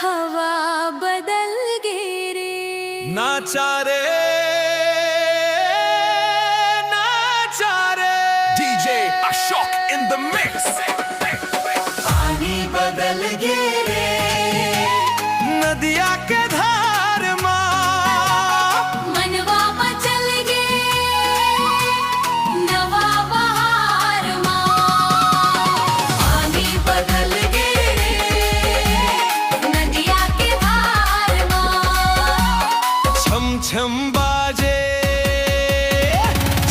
हवा बदल गई रे। नाचारे नाचारे DJ Ashok in the mix. पानी बदल गए रे। नदिया के धार मनवा मचल गए नवा बहार पानी बदल गए रे। नदिया के धार छम छम बाजे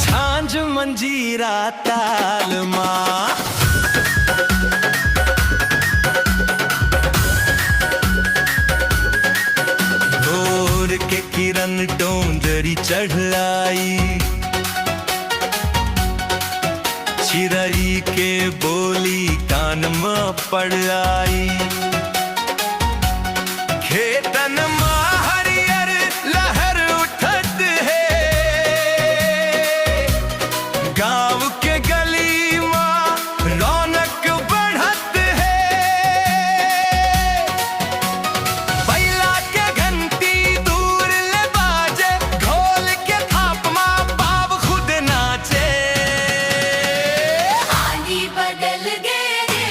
झांझ मंजीरा ताल भोर के किरण डोंजरी चढ़लाई, चिरई के बोली कान में पड़ आई। खेतन में हरियर लहर उठत है, गाँव के गली में रौनक बढ़त है। बैला के घंटी दूर ले बाजे, ढोल के थाप माँ बाप खुद नाचे। पानी बदल गए रे।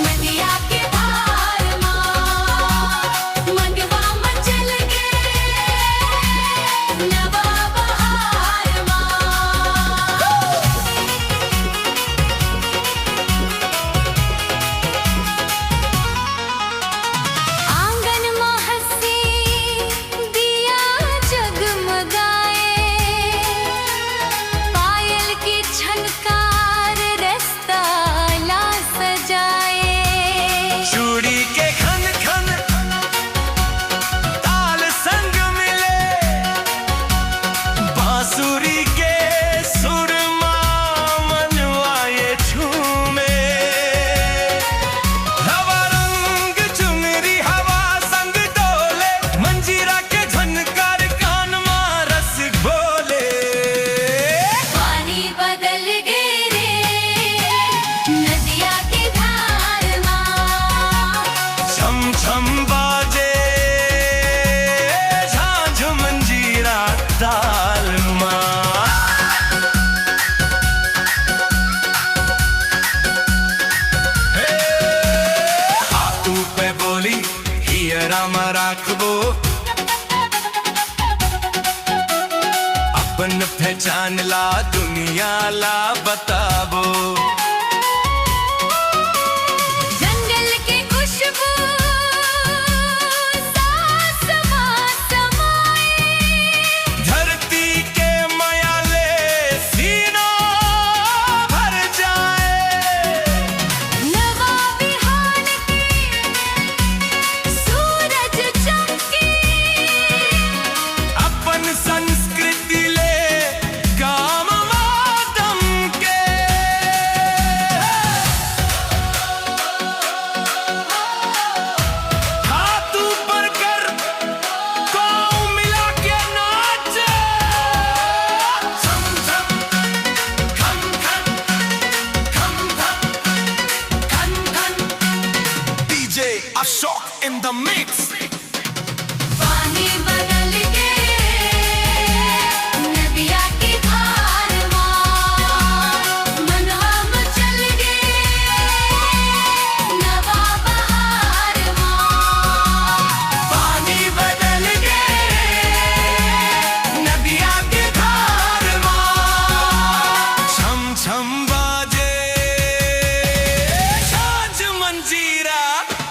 नदिया के धार मनवा मचल गए नवा बहार आंगन में हंसी दिया जगमगाए, पायल की छनकार रास्ता ला सजाए। चूड़ी के खन खन ताल संग मिले, बांसुरी के सुर मनवा ये झूमे। हवा रंग चुनरी हवा संग डोले, मंजीरा के झनकार कान में रस बोले। पानी बदल गए रे। नदिया के धार छम छम बाजे झांझ मंजीरा ताल हाथू पे बोली हियरा में राखबो, अपन पहचान ला दुनिया ला बताबो। जंगल की खुशबू सांस में समाए, धरती के मायाले सीनों भर जाए। नवा बिहान की सूरज चमके, अपन संस्कृति ले काम मातम के। हाथ ऊपर कर पाँव मिला के नाचे। छम छम खम खम खम खम खन खन DJ Ashok in the mix.